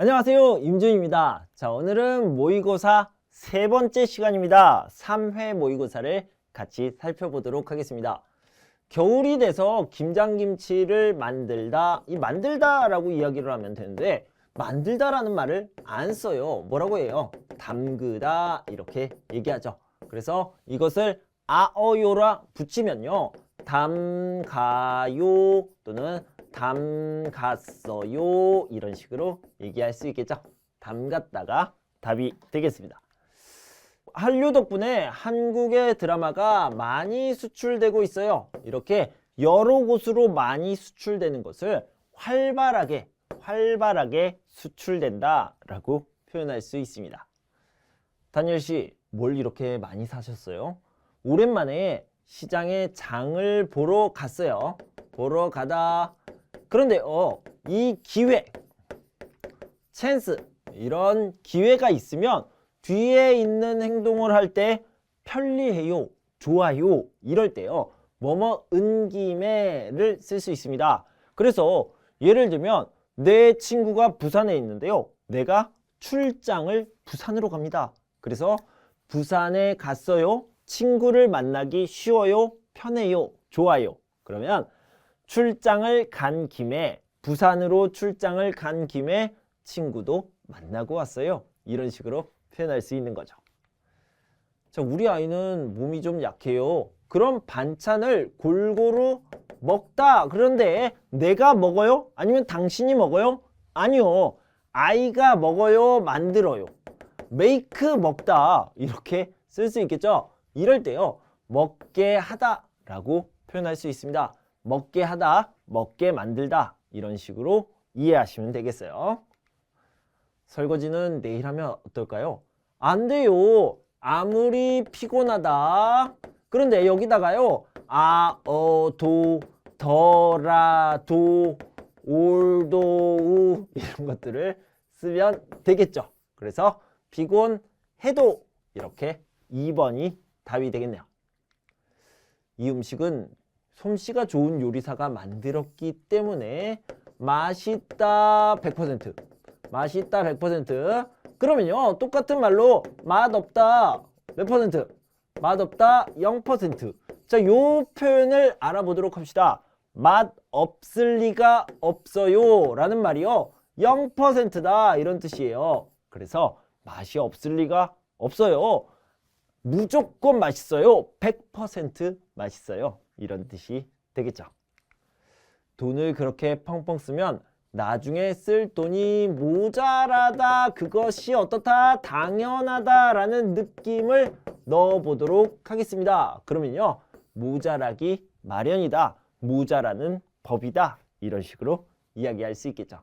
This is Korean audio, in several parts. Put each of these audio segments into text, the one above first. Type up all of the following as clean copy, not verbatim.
안녕하세요, 임준입니다. 자, 오늘은 모의고사 세 번째 시간입니다. 3회 모의고사를 같이 살펴보도록 하겠습니다. 겨울이 돼서 김장김치를 만들다, 이 만들다라고 이야기를 하면 되는데 만들다라는 말을 안 써요. 뭐라고 해요? 담그다 이렇게 얘기하죠. 그래서 이것을 아어요라 붙이면요, 담가요 또는 담갔어요 이런 식으로 얘기할 수 있겠죠. 담갔다가 답이 되겠습니다. 한류 덕분에 한국의 드라마가 많이 수출되고 있어요. 이렇게 여러 곳으로 많이 수출되는 것을 활발하게 수출된다 라고 표현할 수 있습니다. 다니엘씨, 뭘 이렇게 많이 사셨어요? 오랜만에 시장에 장을 보러 갔어요. 보러 가다. 그런데 이 기회, 찬스, 이런 기회가 있으면 뒤에 있는 행동을 할 때 편리해요, 좋아요 이럴 때요, 뭐뭐 은 김에를 쓸 수 있습니다. 그래서 예를 들면 내 친구가 부산에 있는데요, 내가 출장을 부산으로 갑니다. 그래서 부산에 갔어요, 친구를 만나기 쉬워요, 편해요, 좋아요. 그러면 출장을 간 김에, 부산으로 출장을 간 김에 친구도 만나고 왔어요. 이런 식으로 표현할 수 있는 거죠. 자, 우리 아이는 몸이 좀 약해요. 그럼 반찬을 골고루 먹다. 그런데 내가 먹어요? 아니면 당신이 먹어요? 아니요. 아이가 먹어요, 만들어요. make 먹다 이렇게 쓸 수 있겠죠. 이럴 때요, 먹게 하다 라고 표현할 수 있습니다. 먹게 하다, 먹게 만들다 이런 식으로 이해하시면 되겠어요. 설거지는 내일 하면 어떨까요? 안 돼요. 아무리 피곤하다. 그런데 여기다가요, 도, 더라도, 올도우 이런 것들을 쓰면 되겠죠. 그래서 피곤해도 이렇게 2번이 답이 되겠네요. 이 음식은 솜씨가 좋은 요리사가 만들었기 때문에 맛있다 100%, 맛있다 100%. 그러면요, 똑같은 말로 맛없다 몇 퍼센트? 맛없다 0%. 자, 요 표현을 알아보도록 합시다. 맛 없을 리가 없어요 라는 말이요, 0%다 이런 뜻이에요. 그래서 맛이 없을 리가 없어요, 무조건 맛있어요, 100% 맛있어요 이런 뜻이 되겠죠. 돈을 그렇게 펑펑 쓰면 나중에 쓸 돈이 모자라다, 그것이 어떻다, 당연하다 라는 느낌을 넣어보도록 하겠습니다. 그러면요, 모자라기 마련이다, 모자라는 법이다 이런 식으로 이야기할 수 있겠죠.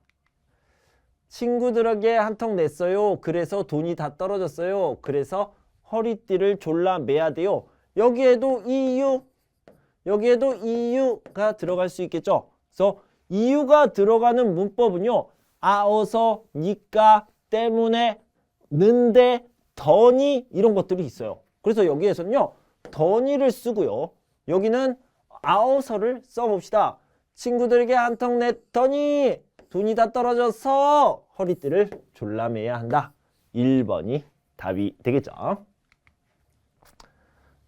친구들에게 한턱 냈어요. 그래서 돈이 다 떨어졌어요. 그래서 허리띠를 졸라 매야 돼요. 여기에도 이유가 들어갈 수 있겠죠. 그래서 이유가 들어가는 문법은요, 어서, 니까, 때문에, 는데, 더니 이런 것들이 있어요. 그래서 여기에서는요, 더니를 쓰고요, 여기는 어서를 써봅시다. 친구들에게 한턱 냈더니 돈이 다 떨어져서 허리띠를 졸라 매야 한다. 1번이 답이 되겠죠.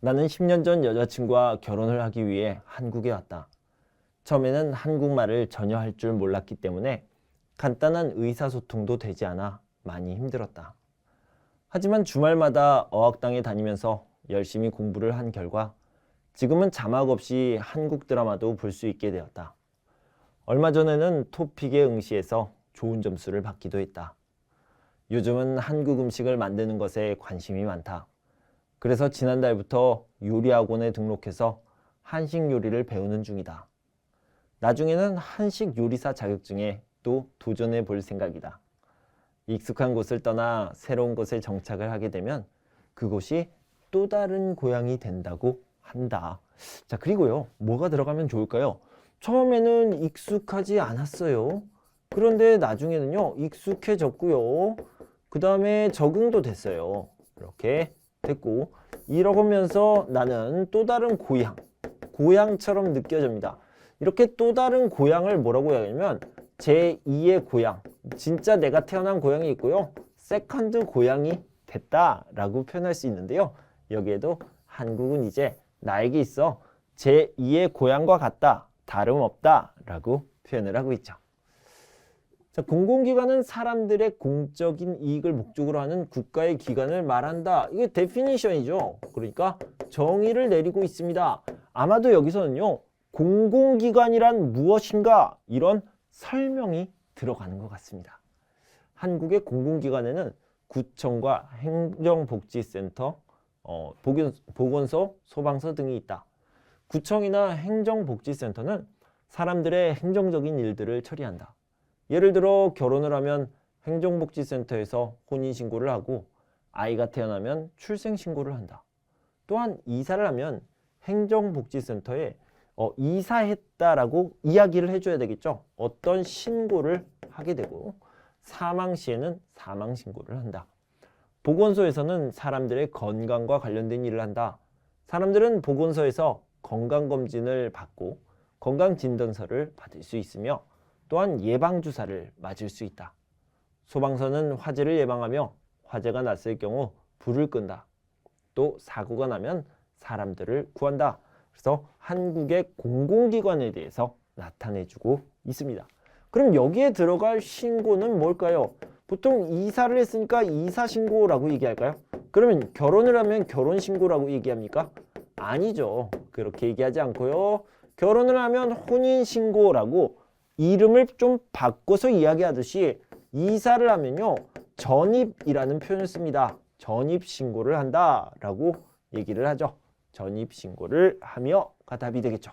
나는 10년 전 여자친구와 결혼을 하기 위해 한국에 왔다. 처음에는 한국말을 전혀 할 줄 몰랐기 때문에 간단한 의사소통도 되지 않아 많이 힘들었다. 하지만 주말마다 어학당에 다니면서 열심히 공부를 한 결과 지금은 자막 없이 한국 드라마도 볼 수 있게 되었다. 얼마 전에는 토픽에 응시해서 좋은 점수를 받기도 했다. 요즘은 한국 음식을 만드는 것에 관심이 많다. 그래서 지난달부터 요리학원에 등록해서 한식 요리를 배우는 중이다. 나중에는 한식 요리사 자격증에 또 도전해 볼 생각이다. 익숙한 곳을 떠나 새로운 곳에 정착을 하게 되면 그곳이 또 다른 고향이 된다고 한다. 자, 그리고요, 뭐가 들어가면 좋을까요? 처음에는 익숙하지 않았어요. 그런데 나중에는요, 익숙해졌고요. 그 다음에 적응도 됐어요. 이렇게 됐고, 이러면서 나는 또 다른 고향처럼 느껴집니다. 이렇게 또 다른 고향을 뭐라고 해야 하냐면 제2의 고향, 진짜 내가 태어난 고향이 있고요. 세컨드 고향이 됐다라고 표현할 수 있는데요. 여기에도 한국은 이제 나에게 있어 제2의 고향과 같다, 다름없다라고 표현을 하고 있죠. 자, 공공기관은 사람들의 공적인 이익을 목적으로 하는 국가의 기관을 말한다. 이게 데피니션이죠. 그러니까 정의를 내리고 있습니다. 아마도 여기서는요. 공공기관이란 무엇인가 이런 설명이 들어가는 것 같습니다. 한국의 공공기관에는 구청과 행정복지센터, 보건소, 소방서 등이 있다. 구청이나 행정복지센터는 사람들의 행정적인 일들을 처리한다. 예를 들어 결혼을 하면 행정복지센터에서 혼인신고를 하고 아이가 태어나면 출생신고를 한다. 또한 이사를 하면 행정복지센터에 이사했다라고 이야기를 해줘야 되겠죠. 어떤 신고를 하게 되고 사망 시에는 사망신고를 한다. 보건소에서는 사람들의 건강과 관련된 일을 한다. 사람들은 보건소에서 건강검진을 받고 건강진단서를 받을 수 있으며 또한 예방주사를 맞을 수 있다. 소방서는 화재를 예방하며 화재가 났을 경우 불을 끈다. 또 사고가 나면 사람들을 구한다. 그래서 한국의 공공기관에 대해서 나타내주고 있습니다. 그럼 여기에 들어갈 신고는 뭘까요? 보통 이사를 했으니까 이사신고라고 얘기할까요? 그러면 결혼을 하면 결혼신고라고 얘기합니까? 아니죠. 그렇게 얘기하지 않고요. 결혼을 하면 혼인신고라고 이름을 좀 바꿔서 이야기하듯이 이사를 하면요. 전입이라는 표현을 씁니다. 전입신고를 한다라고 얘기를 하죠. 전입신고를 하며가 답이 되겠죠.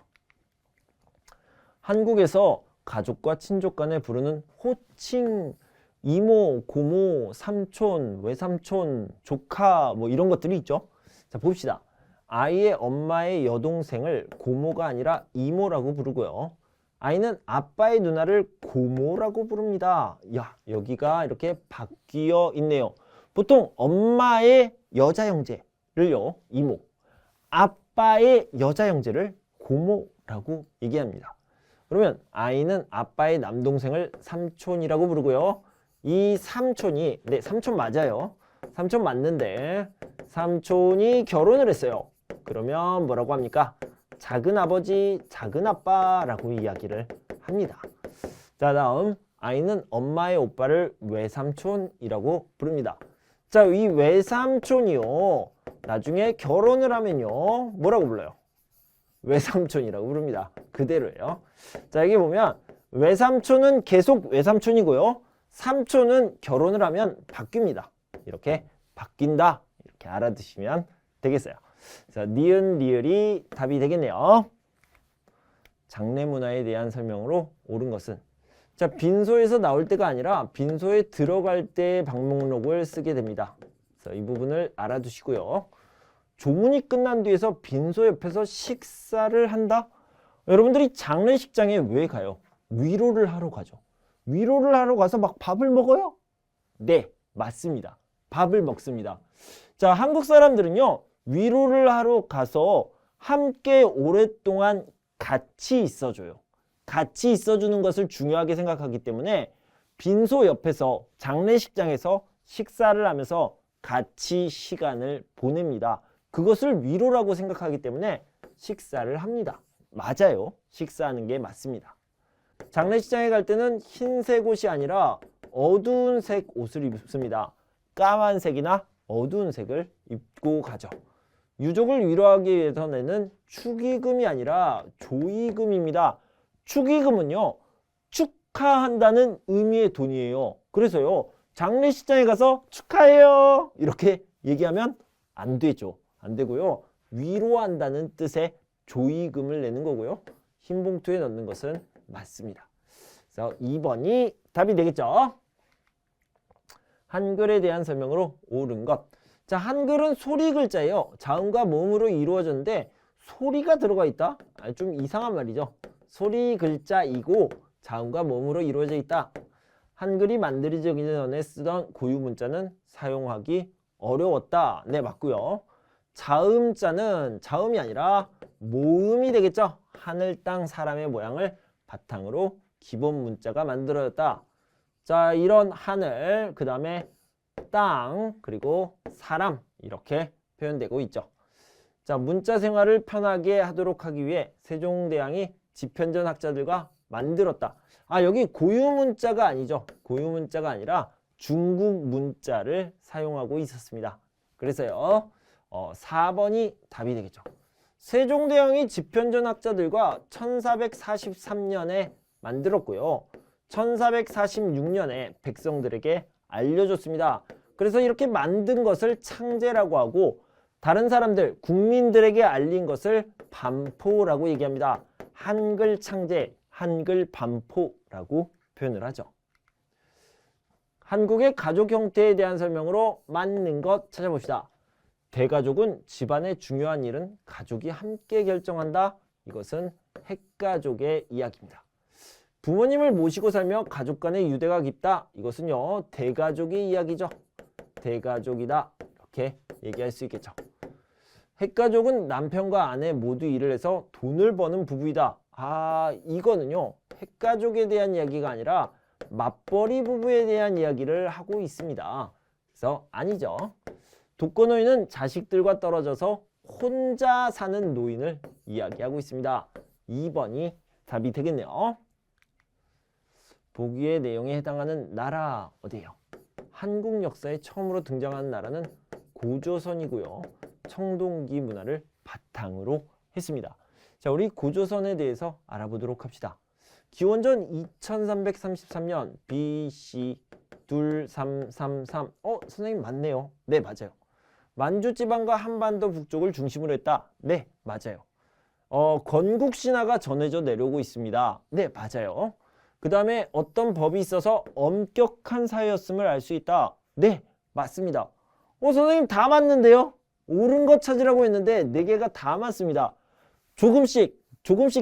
한국에서 가족과 친족 간에 부르는 호칭, 이모, 고모, 삼촌, 외삼촌, 조카 뭐 이런 것들이 있죠. 자, 봅시다. 아이의 엄마의 여동생을 고모가 아니라 이모라고 부르고요. 아이는 아빠의 누나를 고모라고 부릅니다. 야, 여기가 이렇게 바뀌어 있네요. 보통 엄마의 여자 형제를요, 이모, 아빠의 여자 형제를 고모라고 얘기합니다. 그러면 아이는 아빠의 남동생을 삼촌이라고 부르고요. 이 삼촌이, 네, 삼촌 맞아요. 삼촌 맞는데 삼촌이 결혼을 했어요. 그러면 뭐라고 합니까? 작은 아버지, 작은 아빠라고 이야기를 합니다. 자, 다음 아이는 엄마의 오빠를 외삼촌이라고 부릅니다. 자, 이 외삼촌이요. 나중에 결혼을 하면요. 뭐라고 불러요? 외삼촌이라고 부릅니다. 그대로예요. 자, 여기 보면 외삼촌은 계속 외삼촌이고요. 삼촌은 결혼을 하면 바뀝니다. 이렇게 바뀐다. 이렇게 알아두시면 되겠어요. 자, 니은, 리을이 답이 되겠네요. 장례 문화에 대한 설명으로 옳은 것은 자, 빈소에서 나올 때가 아니라 빈소에 들어갈 때 방목록을 쓰게 됩니다. 그래서 이 부분을 알아두시고요. 조문이 끝난 뒤에서 빈소 옆에서 식사를 한다? 여러분들이 장례식장에 왜 가요? 위로를 하러 가죠. 위로를 하러 가서 막 밥을 먹어요? 네, 맞습니다. 밥을 먹습니다. 자, 한국 사람들은요. 위로를 하러 가서 함께 오랫동안 같이 있어줘요. 같이 있어주는 것을 중요하게 생각하기 때문에 빈소 옆에서 장례식장에서 식사를 하면서 같이 시간을 보냅니다. 그것을 위로라고 생각하기 때문에 식사를 합니다. 맞아요. 식사하는 게 맞습니다. 장례식장에 갈 때는 흰색 옷이 아니라 어두운 색 옷을 입습니다. 까만색이나 어두운 색을 입고 가죠. 유족을 위로하기 위해서는 축의금이 아니라 조의금입니다. 축의금은요. 축하한다는 의미의 돈이에요. 그래서요. 장례식장에 가서 축하해요. 이렇게 얘기하면 안 되죠. 안 되고요. 위로한다는 뜻의 조의금을 내는 거고요. 흰 봉투에 넣는 것은 맞습니다. 그래서 2번이 답이 되겠죠. 한글에 대한 설명으로 옳은 것. 자, 한글은 소리 글자예요. 자음과 모음으로 이루어졌는데 소리가 들어가 있다? 좀 이상한 말이죠. 소리 글자이고 자음과 모음으로 이루어져 있다. 한글이 만들어지기 전에 쓰던 고유 문자는 사용하기 어려웠다. 네, 맞고요. 자음자는 자음이 아니라 모음이 되겠죠. 하늘, 땅, 사람의 모양을 바탕으로 기본 문자가 만들어졌다. 자, 이런 하늘, 그 다음에 땅, 그리고 사람 이렇게 표현되고 있죠. 자, 문자 생활을 편하게 하도록 하기 위해 세종대왕이 집현전 학자들과 만들었다. 아, 여기 고유 문자가 아니죠. 고유 문자가 아니라 중국 문자를 사용하고 있었습니다. 그래서요, 4번이 답이 되겠죠. 세종대왕이 집현전 학자들과 1443년에 만들었고요. 1446년에 백성들에게 알려줬습니다. 그래서 이렇게 만든 것을 창제라고 하고 다른 사람들, 국민들에게 알린 것을 반포라고 얘기합니다. 한글 창제, 한글 반포라고 표현을 하죠. 한국의 가족 형태에 대한 설명으로 맞는 것 찾아봅시다. 대가족은 집안의 중요한 일은 가족이 함께 결정한다. 이것은 핵가족의 이야기입니다. 부모님을 모시고 살며 가족 간의 유대가 깊다. 이것은요, 대가족의 이야기죠. 대가족이다. 이렇게 얘기할 수 있겠죠. 핵가족은 남편과 아내 모두 일을 해서 돈을 버는 부부이다. 아, 이거는요, 핵가족에 대한 이야기가 아니라 맞벌이 부부에 대한 이야기를 하고 있습니다. 그래서 아니죠. 독거노인은 자식들과 떨어져서 혼자 사는 노인을 이야기하고 있습니다. 2번이 답이 되겠네요. 보기의 내용에 해당하는 나라 어디예요? 한국 역사에 처음으로 등장하는 나라는 고조선이고요. 청동기 문화를 바탕으로 했습니다. 자, 우리 고조선에 대해서 알아보도록 합시다. 기원전 2333년 BC 2333. 선생님 맞네요. 네, 맞아요. 만주 지방과 한반도 북쪽을 중심으로 했다. 네, 맞아요. 건국 신화가 전해져 내려오고 있습니다. 네, 맞아요. 그 다음에 어떤 법이 있어서 엄격한 사회였음을 알 수 있다. 네, 맞습니다. 선생님 다 맞는데요? 옳은 것 찾으라고 했는데 4개가 다 맞습니다. 조금씩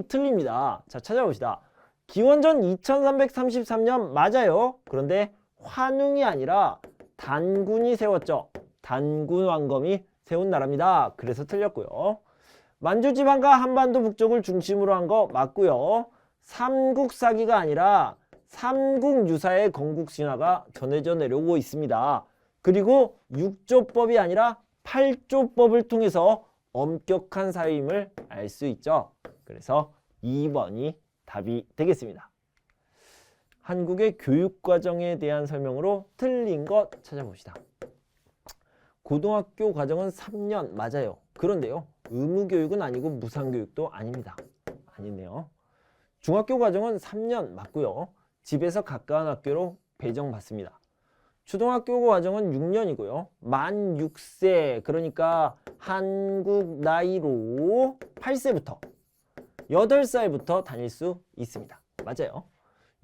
틀립니다. 자, 찾아봅시다. 기원전 2333년 맞아요. 그런데 환웅이 아니라 단군이 세웠죠. 단군 왕검이 세운 나라입니다. 그래서 틀렸고요. 만주 지방과 한반도 북쪽을 중심으로 한 거 맞고요. 삼국사기가 아니라 삼국유사의 건국신화가 전해져 내려오고 있습니다. 그리고 6조법이 아니라 8조법을 통해서 엄격한 사회임을 알 수 있죠. 그래서 2번이 답이 되겠습니다. 한국의 교육과정에 대한 설명으로 틀린 것 찾아봅시다. 고등학교 과정은 3년 맞아요. 그런데요, 의무교육은 아니고 무상교육도 아닙니다. 아니네요. 중학교 과정은 3년 맞고요. 집에서 가까운 학교로 배정받습니다. 초등학교 과정은 6년이고요. 만 6세, 그러니까 한국 나이로 8세부터 8살부터 다닐 수 있습니다. 맞아요.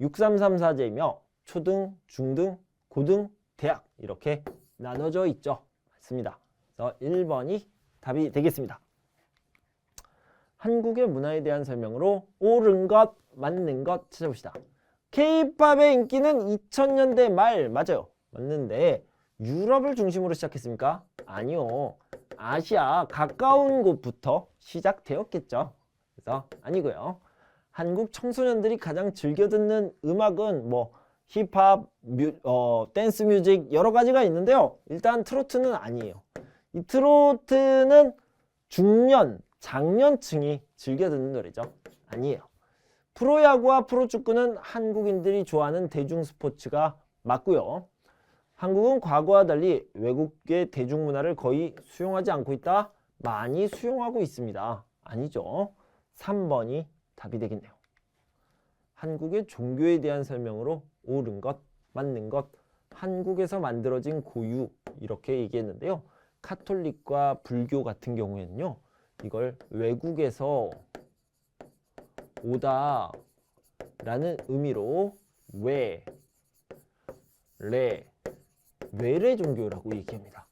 6334제이며 초등, 중등, 고등, 대학 이렇게 나눠져 있죠. 맞습니다. 그래서 1번이 답이 되겠습니다. 한국의 문화에 대한 설명으로 옳은 것, 맞는 것 찾아봅시다. K-팝의 인기는 2000년대 말 맞아요. 맞는데 유럽을 중심으로 시작했습니까? 아니요. 아시아 가까운 곳부터 시작되었겠죠. 그래서 아니고요. 한국 청소년들이 가장 즐겨 듣는 음악은 뭐 힙합, 댄스 뮤직 여러 가지가 있는데요. 일단 트로트는 아니에요. 이 트로트는 중년, 장년층이 즐겨 듣는 노래죠. 아니에요. 프로야구와 프로축구는 한국인들이 좋아하는 대중 스포츠가 맞고요. 한국은 과거와 달리 외국의 대중문화를 거의 수용하지 않고 있다. 많이 수용하고 있습니다. 아니죠. 3번이 답이 되겠네요. 한국의 종교에 대한 설명으로 옳은 것, 맞는 것, 한국에서 만들어진 고유 이렇게 얘기했는데요. 카톨릭과 불교 같은 경우에는요. 이걸 외국에서 오다 라는 의미로 외래 종교라고 얘기합니다.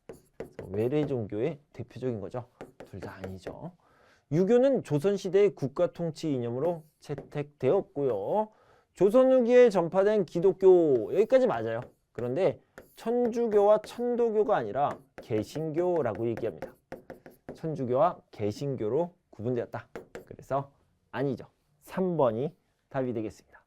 외래 종교의 대표적인 거죠. 둘 다 아니죠. 유교는 조선시대의 국가통치 이념으로 채택되었고요. 조선 후기에 전파된 기독교 여기까지 맞아요. 그런데 천주교와 천도교가 아니라 개신교라고 얘기합니다. 천주교와 개신교로 구분되었다. 그래서 아니죠. 3번이 답이 되겠습니다.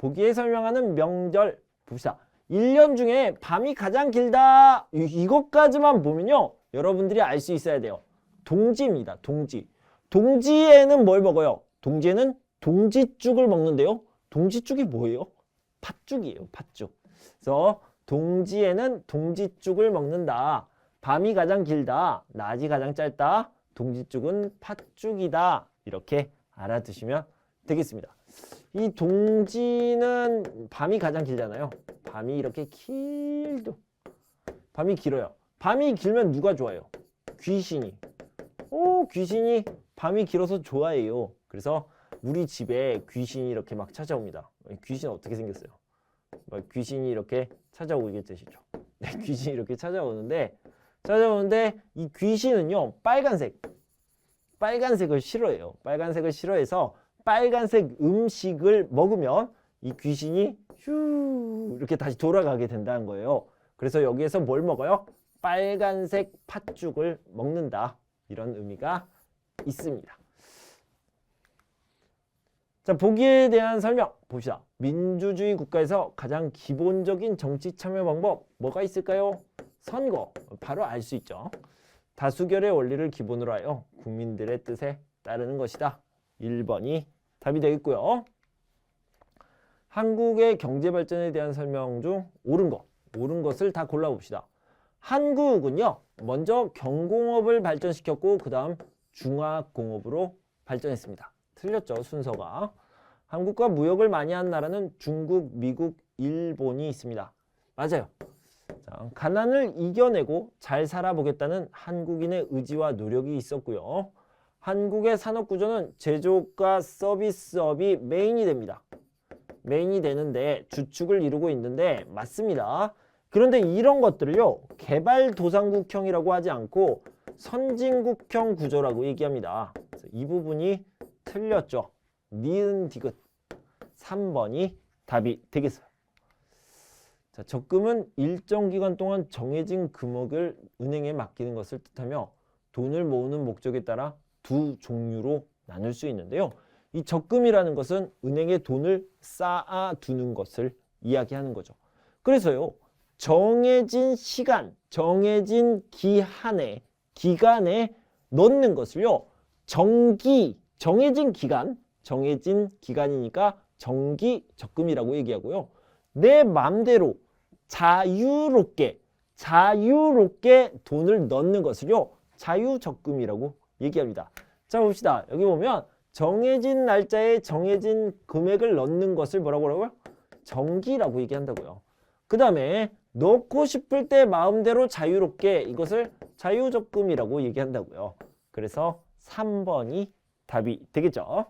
보기에 설명하는 명절 봅시다. 1년 중에 밤이 가장 길다. 이것까지만 보면요. 여러분들이 알 수 있어야 돼요. 동지입니다. 동지. 동지에는 뭘 먹어요? 동지에는 동지죽을 먹는데요. 동지죽이 뭐예요? 팥죽이에요. 팥죽. 그래서 동지에는 동지죽을 먹는다. 밤이 가장 길다. 낮이 가장 짧다. 동지죽은 팥죽이다. 이렇게 알아두시면 되겠습니다. 이 동지는 밤이 가장 길잖아요. 밤이 이렇게 길도. 밤이 길어요. 밤이 길면 누가 좋아요? 귀신이. 귀신이 밤이 길어서 좋아해요. 그래서 우리 집에 귀신이 이렇게 막 찾아옵니다. 귀신 어떻게 생겼어요? 귀신이 이렇게 찾아오게 되시죠. 네, 귀신이 이렇게 찾아오는데 이 귀신은요, 빨간색을 싫어해요. 빨간색을 싫어해서 빨간색 음식을 먹으면 이 귀신이 휴 이렇게 다시 돌아가게 된다는 거예요. 그래서 여기에서 뭘 먹어요? 빨간색 팥죽을 먹는다. 이런 의미가 있습니다. 자, 보기에 대한 설명 봅시다. 민주주의 국가에서 가장 기본적인 정치 참여 방법 뭐가 있을까요? 선거. 바로 알 수 있죠. 다수결의 원리를 기본으로 하여 국민들의 뜻에 따르는 것이다. 1번이 답이 되겠고요. 한국의 경제 발전에 대한 설명 중 옳은 것을 다 골라봅시다. 한국은요, 먼저 경공업을 발전시켰고 그 다음 중화공업으로 발전했습니다. 틀렸죠, 순서가. 한국과 무역을 많이 한 나라는 중국, 미국, 일본이 있습니다. 맞아요. 자, 가난을 이겨내고 잘 살아보겠다는 한국인의 의지와 노력이 있었고요. 한국의 산업구조는 제조업과 서비스업이 메인이 됩니다. 메인이 되는데 주축을 이루고 있는데 맞습니다. 그런데 이런 것들을요, 개발도상국형이라고 하지 않고 선진국형 구조라고 얘기합니다. 그래서 이 부분이 틀렸죠. 니은 디귿 3번이 답이 되겠어요. 자, 적금은 일정 기간 동안 정해진 금액을 은행에 맡기는 것을 뜻하며 돈을 모으는 목적에 따라 두 종류로 나눌 수 있는데요. 이 적금이라는 것은 은행에 돈을 쌓아두는 것을 이야기하는 거죠. 그래서요, 정해진 시간, 정해진 기간에 넣는 것을요, 정해진 기간이니까 정기 적금이라고 얘기하고요. 내 맘대로 자유롭게 돈을 넣는 것을요, 자유적금이라고 얘기합니다. 자, 봅시다. 여기 보면 정해진 날짜에 정해진 금액을 넣는 것을 뭐라고 하라고요? 정기라고 얘기한다고요. 그 다음에 넣고 싶을 때 마음대로 자유롭게, 이것을 자유적금이라고 얘기한다고요. 그래서 3번이 답이 되겠죠.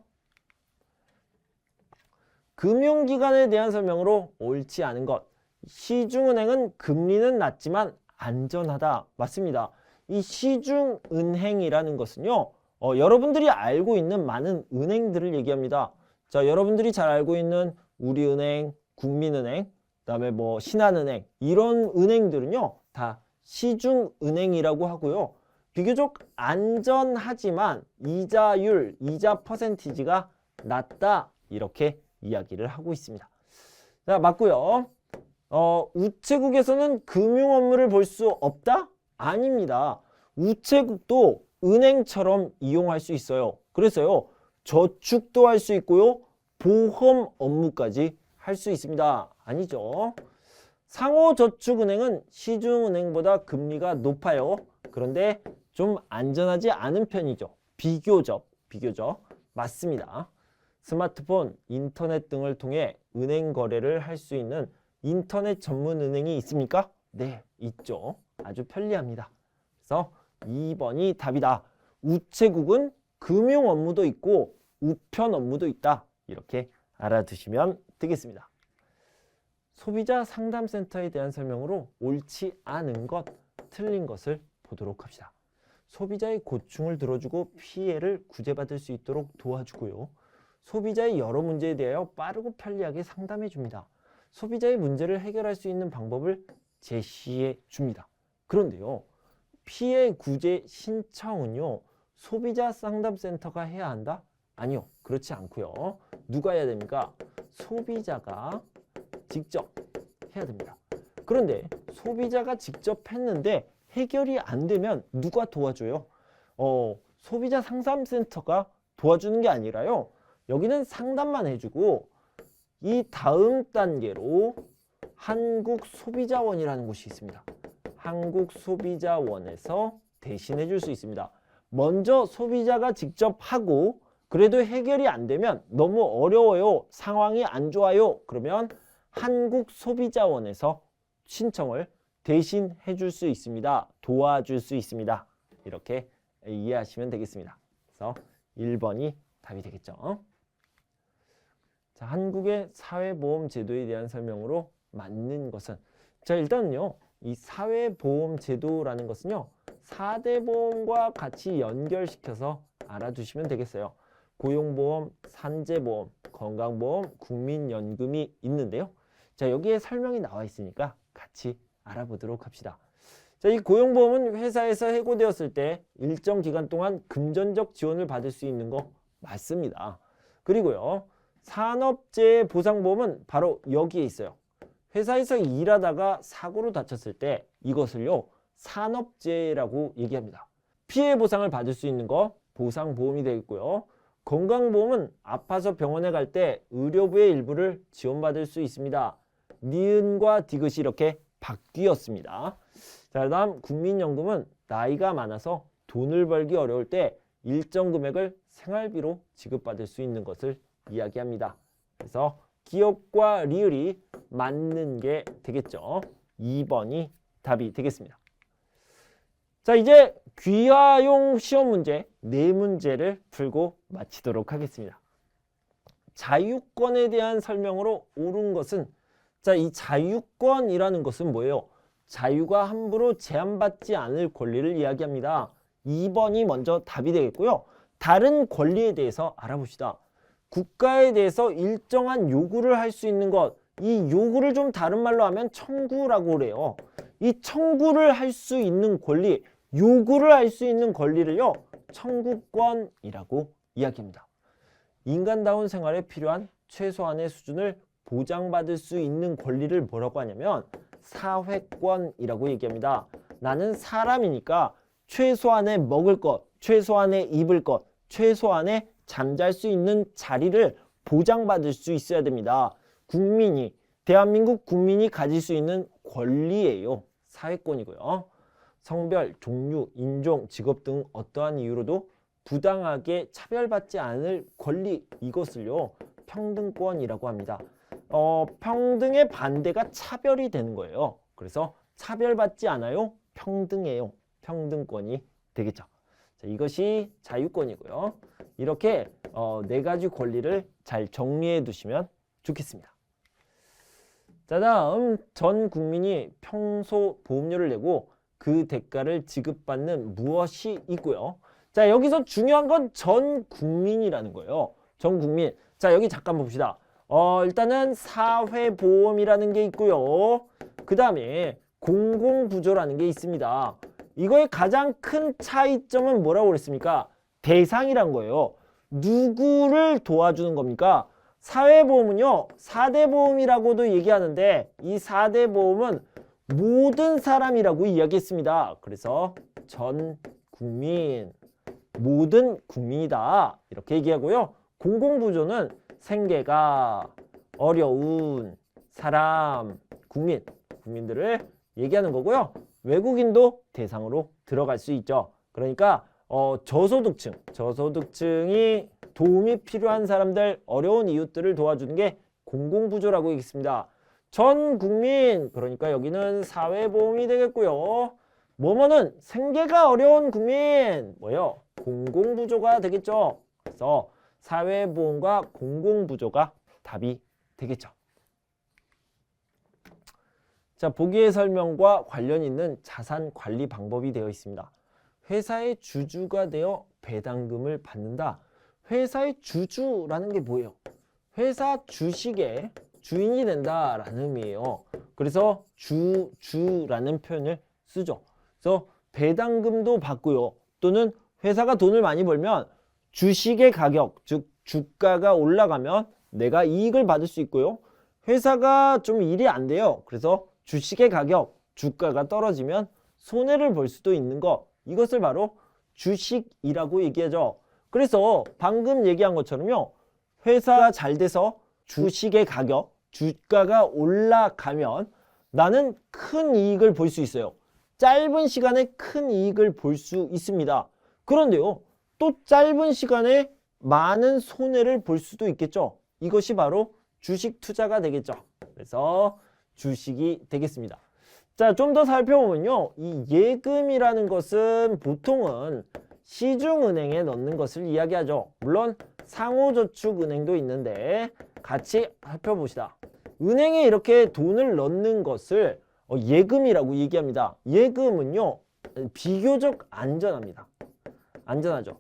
금융기관에 대한 설명으로 옳지 않은 것. 시중은행은 금리는 낮지만 안전하다. 맞습니다. 이 시중은행이라는 것은요, 여러분들이 알고 있는 많은 은행들을 얘기합니다. 자, 여러분들이 잘 알고 있는 우리은행, 국민은행, 그다음에 뭐 신한은행, 이런 은행들은요, 다 시중은행이라고 하고요. 비교적 안전하지만 이자율, 이자 퍼센티지가 낮다. 이렇게 이야기를 하고 있습니다. 자, 맞고요. 우체국에서는 금융 업무를 볼 수 없다? 아닙니다. 우체국도 은행처럼 이용할 수 있어요. 그래서요, 저축도 할 수 있고요, 보험 업무까지 할 수 있습니다. 아니죠. 상호저축은행은 시중은행보다 금리가 높아요. 그런데 좀 안전하지 않은 편이죠. 비교적 맞습니다. 스마트폰, 인터넷 등을 통해 은행 거래를 할 수 있는 인터넷 전문 은행이 있습니까? 네, 있죠. 아주 편리합니다. 그래서 2번이 답이다. 우체국은 금융 업무도 있고 우편 업무도 있다. 이렇게 알아두시면 되겠습니다. 소비자 상담센터에 대한 설명으로 옳지 않은 것, 틀린 것을 보도록 합시다. 소비자의 고충을 들어주고 피해를 구제받을 수 있도록 도와주고요. 소비자의 여러 문제에 대하여 빠르고 편리하게 상담해 줍니다. 소비자의 문제를 해결할 수 있는 방법을 제시해 줍니다. 그런데요, 피해 구제 신청은요, 소비자 상담센터가 해야 한다? 아니요, 그렇지 않고요. 누가 해야 됩니까? 소비자가 직접 해야 됩니다. 그런데 소비자가 직접 했는데 해결이 안 되면 누가 도와줘요? 소비자 상담센터가 도와주는 게 아니라요. 여기는 상담만 해주고 이 다음 단계로 한국소비자원이라는 곳이 있습니다. 한국소비자원에서 대신해 줄 수 있습니다. 먼저 소비자가 직접 하고 그래도 해결이 안 되면 너무 어려워요. 상황이 안 좋아요. 그러면 한국소비자원에서 신청을 대신 해줄 수 있습니다. 도와줄 수 있습니다. 이렇게 이해하시면 되겠습니다. 그래서 1번이 답이 되겠죠. 자, 한국의 사회보험 제도에 대한 설명으로 맞는 것은 자, 일단은요. 이 사회보험 제도라는 것은요. 4대 보험과 같이 연결시켜서 알아두시면 되겠어요. 고용보험, 산재보험, 건강보험, 국민연금이 있는데요. 자, 여기에 설명이 나와 있으니까 같이 알아보도록 합시다. 자, 이 고용보험은 회사에서 해고되었을 때 일정 기간 동안 금전적 지원을 받을 수 있는 거 맞습니다. 그리고요. 산업재해보상보험은 바로 여기에 있어요. 회사에서 일하다가 사고로 다쳤을 때 이것을요. 산업재해라고 얘기합니다. 피해 보상을 받을 수 있는 거 보상보험이 되겠고요. 건강보험은 아파서 병원에 갈 때 의료부의 일부를 지원받을 수 있습니다. 니은과 디귿이 이렇게 바뀌었습니다. 자, 그다음 국민연금은 나이가 많아서 돈을 벌기 어려울 때 일정 금액을 생활비로 지급받을 수 있는 것을 이야기합니다. 그래서 기억과 리을이 맞는 게 되겠죠. 2번이 답이 되겠습니다. 자, 이제 귀화용 시험 문제 4문제를 풀고 마치도록 하겠습니다. 자유권에 대한 설명으로 옳은 것은 자, 이 자유권이라는 것은 뭐예요? 자유가 함부로 제한받지 않을 권리를 이야기합니다. 2번이 먼저 답이 되겠고요. 다른 권리에 대해서 알아봅시다. 국가에 대해서 일정한 요구를 할 수 있는 것, 이 요구를 좀 다른 말로 하면 청구라고 그래요. 이 청구를 할 수 있는 권리, 요구를 할 수 있는 권리를요, 청구권이라고 이야기합니다. 인간다운 생활에 필요한 최소한의 수준을 보장받을 수 있는 권리를 뭐라고 하냐면 사회권이라고 얘기합니다. 나는 사람이니까 최소한의 먹을 것, 최소한의 입을 것, 최소한의 잠잘 수 있는 자리를 보장받을 수 있어야 됩니다. 국민이, 대한민국 국민이 가질 수 있는 권리예요. 사회권이고요. 성별, 종류, 인종, 직업 등 어떠한 이유로도 부당하게 차별받지 않을 권리, 이것을요 평등권이라고 합니다. 평등의 반대가 차별이 되는 거예요. 그래서 차별받지 않아요. 평등해요. 평등권이 되겠죠. 자, 이것이 자유권이고요. 이렇게 4가지 권리를 잘 정리해 두시면 좋겠습니다. 자, 다음 전 국민이 평소 보험료를 내고 그 대가를 지급받는 무엇이 있고요. 자, 여기서 중요한 건 전 국민이라는 거예요. 전 국민. 자, 여기 잠깐 봅시다. 일단은 사회보험이라는 게 있고요. 그 다음에 공공부조라는 게 있습니다. 이거의 가장 큰 차이점은 뭐라고 그랬습니까? 대상이란 거예요. 누구를 도와주는 겁니까? 사회보험은요, 4대 보험이라고도 얘기하는데 이 4대 보험은 모든 사람이라고 이야기했습니다. 그래서 전 국민, 모든 국민이다. 이렇게 얘기하고요. 공공부조는 생계가 어려운 사람, 국민들을 얘기하는 거고요. 외국인도 대상으로 들어갈 수 있죠. 그러니까 저소득층이 도움이 필요한 사람들, 어려운 이웃들을 도와주는 게 공공부조라고 얘기했습니다. 전 국민, 그러니까 여기는 사회보험이 되겠고요. 뭐뭐는 생계가 어려운 국민, 뭐요? 공공부조가 되겠죠. 그래서 사회보험과 공공부조가 답이 되겠죠. 자, 보기의 설명과 관련 있는 자산 관리 방법이 되어 있습니다. 회사의 주주가 되어 배당금을 받는다. 회사의 주주라는 게 뭐예요? 회사 주식의 주인이 된다라는 의미예요. 그래서 주라는 표현을 쓰죠. 그래서 배당금도 받고요. 또는 회사가 돈을 많이 벌면 주식의 가격, 즉 주가가 올라가면 내가 이익을 받을 수 있고요. 회사가 좀 일이 안 돼요. 그래서 주식의 가격, 주가가 떨어지면 손해를 볼 수도 있는 거, 이것을 바로 주식이라고 얘기하죠. 그래서 방금 얘기한 것처럼요. 회사가 잘 돼서 주식의 가격, 주가가 올라가면 나는 큰 이익을 볼 수 있어요. 짧은 시간에 큰 이익을 볼 수 있습니다. 그런데요, 또 짧은 시간에 많은 손해를 볼 수도 있겠죠. 이것이 바로 주식 투자가 되겠죠. 그래서 주식이 되겠습니다. 자, 좀 더 살펴보면요. 이 예금이라는 것은 보통은 시중은행에 넣는 것을 이야기하죠. 물론 상호저축은행도 있는데 같이 살펴봅시다. 은행에 이렇게 돈을 넣는 것을 예금이라고 얘기합니다. 예금은요, 비교적 안전합니다. 안전하죠.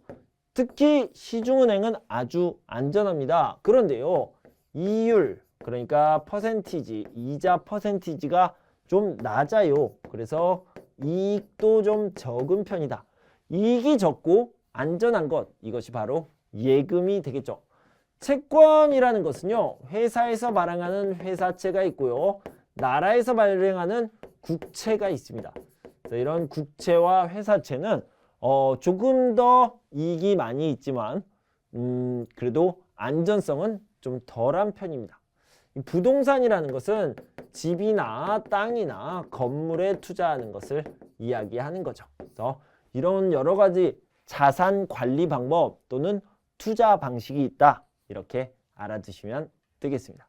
특히 시중은행은 아주 안전합니다. 그런데요, 이율, 그러니까 퍼센티지, 이자 퍼센티지가 좀 낮아요. 그래서 이익도 좀 적은 편이다. 이익이 적고 안전한 것, 이것이 바로 예금이 되겠죠. 채권이라는 것은요, 회사에서 발행하는 회사채가 있고요, 나라에서 발행하는 국채가 있습니다. 이런 국채와 회사채는 조금 더 이익이 많이 있지만 그래도 안전성은 좀 덜한 편입니다. 부동산이라는 것은 집이나 땅이나 건물에 투자하는 것을 이야기하는 거죠. 그래서 이런 여러 가지 자산 관리 방법 또는 투자 방식이 있다. 이렇게 알아두시면 되겠습니다.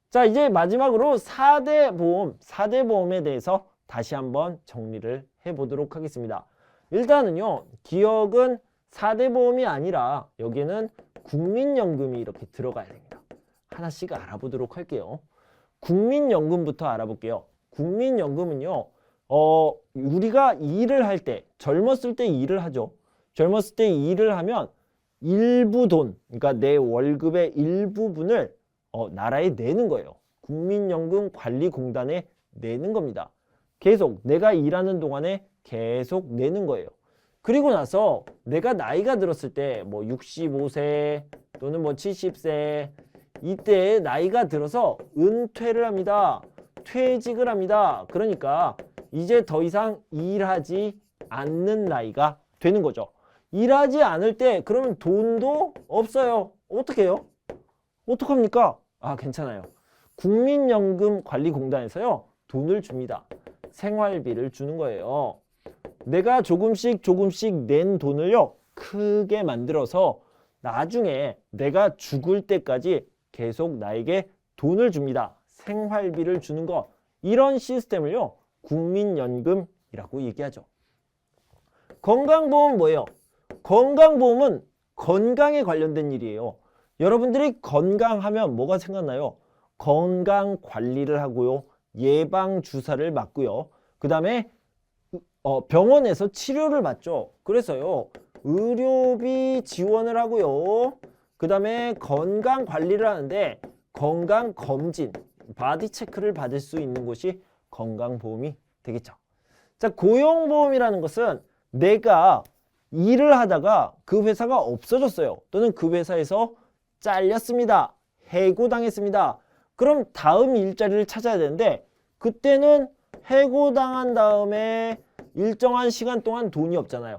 자, 이제 마지막으로 4대 보험, 4대 보험에 대해서 다시 한번 정리를 해보도록 하겠습니다. 일단은요, 기억은 4대 보험이 아니라 여기에는 국민연금이 이렇게 들어가야 됩니다. 하나씩 알아보도록 할게요. 국민연금부터 알아볼게요. 국민연금은요, 우리가 일을 할 때, 젊었을 때 일을 하죠. 젊었을 때 일을 하면 일부 돈, 그러니까 내 월급의 일부분을 나라에 내는 거예요. 국민연금관리공단에 내는 겁니다. 계속 내가 일하는 동안에 계속 내는 거예요. 그리고 나서 내가 나이가 들었을 때 뭐 65세 또는 뭐 70세 이때 나이가 들어서 은퇴를 합니다. 퇴직을 합니다. 그러니까 이제 더 이상 일하지 않는 나이가 되는 거죠. 일하지 않을 때 그러면 돈도 없어요. 어떻게 해요? 어떡합니까? 아, 괜찮아요. 국민연금관리공단에서요, 돈을 줍니다. 생활비를 주는 거예요. 내가 조금씩 낸 돈을요, 크게 만들어서 나중에 내가 죽을 때까지 계속 나에게 돈을 줍니다. 생활비를 주는 거. 이런 시스템을요, 국민연금이라고 얘기하죠. 건강보험 뭐예요? 건강보험은 건강에 관련된 일이에요. 여러분들이 건강하면 뭐가 생각나요? 건강 관리를 하고요. 예방 주사를 맞고요. 그 다음에 병원에서 치료를 받죠. 그래서요, 의료비 지원을 하고요. 그 다음에 건강 관리를 하는데 건강 검진, 바디 체크를 받을 수 있는 곳이 건강보험이 되겠죠. 자, 고용보험이라는 것은 내가 일을 하다가 그 회사가 없어졌어요. 또는 그 회사에서 잘렸습니다. 해고당했습니다. 그럼 다음 일자리를 찾아야 되는데 그때는 해고당한 다음에 일정한 시간 동안 돈이 없잖아요.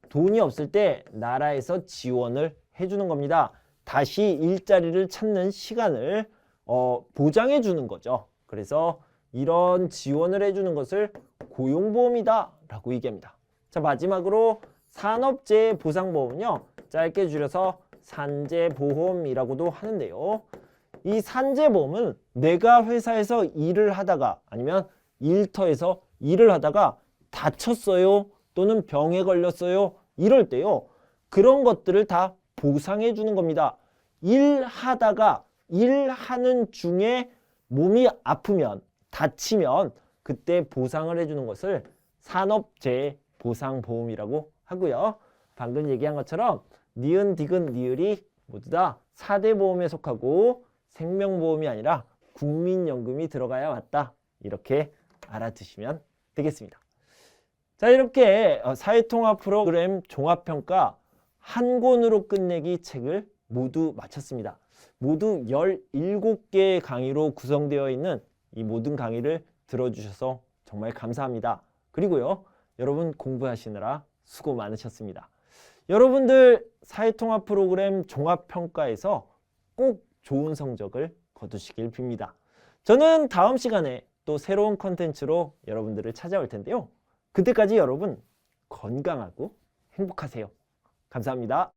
돈이 없을 때 나라에서 지원을 해주는 겁니다. 다시 일자리를 찾는 시간을 보장해 주는 거죠. 그래서 이런 지원을 해주는 것을 고용보험이다 라고 얘기합니다. 자, 마지막으로 산업재해보상보험은요, 짧게 줄여서 산재보험이라고도 하는데요. 이 산재보험은 내가 회사에서 일을 하다가 아니면 일터에서 일을 하다가 다쳤어요 또는 병에 걸렸어요 이럴 때요, 그런 것들을 다 보상해 주는 겁니다. 일하다가 일하는 중에 몸이 아프면 다치면 그때 보상을 해주는 것을 산업재해보상보험이라고 하고요. 방금 얘기한 것처럼 니은, 디귿, 니을이 모두 다 4대 보험에 속하고 생명보험이 아니라 국민연금이 들어가야 맞다. 이렇게 알아두시면 되겠습니다. 자, 이렇게 사회통합 프로그램 종합평가 한 권으로 끝내기 책을 모두 마쳤습니다. 모두 17개의 강의로 구성되어 있는 이 모든 강의를 들어주셔서 정말 감사합니다. 그리고요, 여러분 공부하시느라 수고 많으셨습니다. 여러분들 사회통합 프로그램 종합평가에서 꼭 좋은 성적을 거두시길 빕니다. 저는 다음 시간에 또 새로운 컨텐츠로 여러분들을 찾아올 텐데요. 그때까지 여러분 건강하고 행복하세요. 감사합니다.